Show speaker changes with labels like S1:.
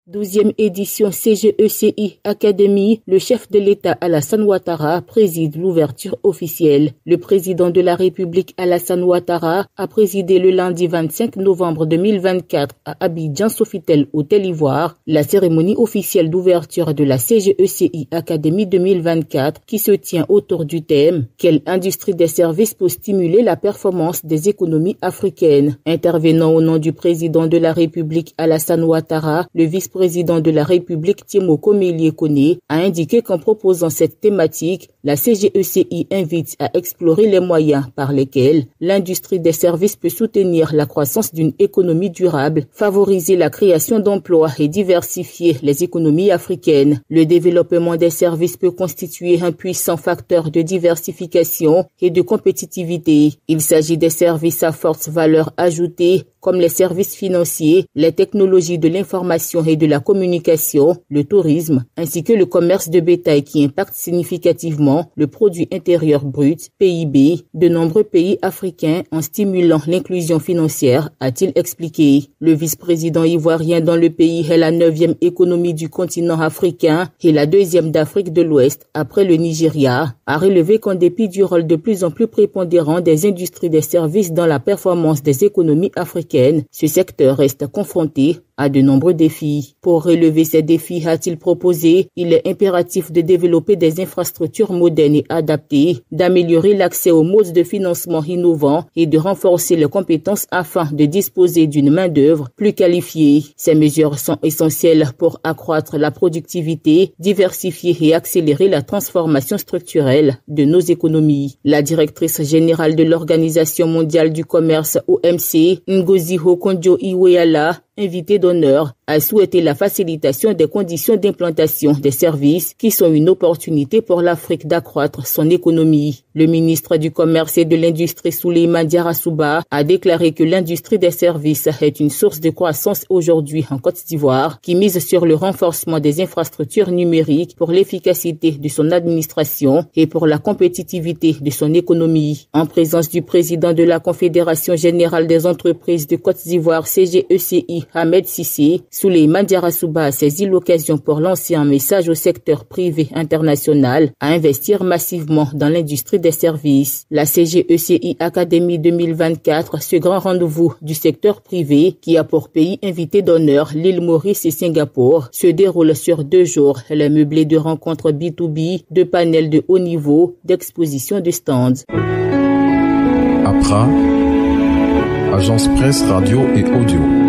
S1: 12e édition CGECI Academy, le chef de l'État Alassane Ouattara préside l'ouverture officielle. Le président de la République Alassane Ouattara a présidé le lundi 25 novembre 2024 à Abidjan Sofitel Hôtel Ivoire la cérémonie officielle d'ouverture de la CGECI Academy 2024 qui se tient autour du thème « Quelle industrie des services pour stimuler la performance des économies africaines ?» Intervenant au nom du président de la République Alassane Ouattara, le vice-président de la République Timoko Mélié Koné a indiqué qu'en proposant cette thématique, la CGECI invite à explorer les moyens par lesquels l'industrie des services peut soutenir la croissance d'une économie durable, favoriser la création d'emplois et diversifier les économies africaines. Le développement des services peut constituer un puissant facteur de diversification et de compétitivité. Il s'agit des services à forte valeur ajoutée comme les services financiers, les technologies de l'information et de la communication, le tourisme, ainsi que le commerce de bétail qui impacte significativement le produit intérieur brut, PIB, de nombreux pays africains en stimulant l'inclusion financière, a-t-il expliqué. Le vice-président ivoirien dans le pays est la 9e économie du continent africain et la 2e d'Afrique de l'Ouest après le Nigeria, a relevé qu'en dépit du rôle de plus en plus prépondérant des industries des services dans la performance des économies africaines, ce secteur reste confronté à de nombreux défis. Pour relever ces défis, a-t-il proposé, il est impératif de développer des infrastructures modernes et adaptées, d'améliorer l'accès aux modes de financement innovants et de renforcer les compétences afin de disposer d'une main-d'œuvre plus qualifiée. Ces mesures sont essentielles pour accroître la productivité, diversifier et accélérer la transformation structurelle de nos économies. La directrice générale de l'Organisation mondiale du commerce OMC, Ngozi Okonjo-Iweala, invité d'honneur, a souhaité la facilitation des conditions d'implantation des services qui sont une opportunité pour l'Afrique d'accroître son économie. Le ministre du Commerce et de l'Industrie Souleymane Diarra a déclaré que l'industrie des services est une source de croissance aujourd'hui en Côte d'Ivoire qui mise sur le renforcement des infrastructures numériques pour l'efficacité de son administration et pour la compétitivité de son économie. En présence du président de la Confédération générale des entreprises de Côte d'Ivoire CGECI, Ahmed Cissé, Souleymane Diarra a saisi l'occasion pour lancer un message au secteur privé international à investir massivement dans l'industrie des services. La CGECI Academy 2024, ce grand rendez-vous du secteur privé qui a pour pays invité d'honneur l'île Maurice et Singapour, se déroule sur 2 jours. Elle est meublée de rencontres B2B, de panels de haut niveau, d'expositions de stands.
S2: APRA, Agence Presse Radio et Audio.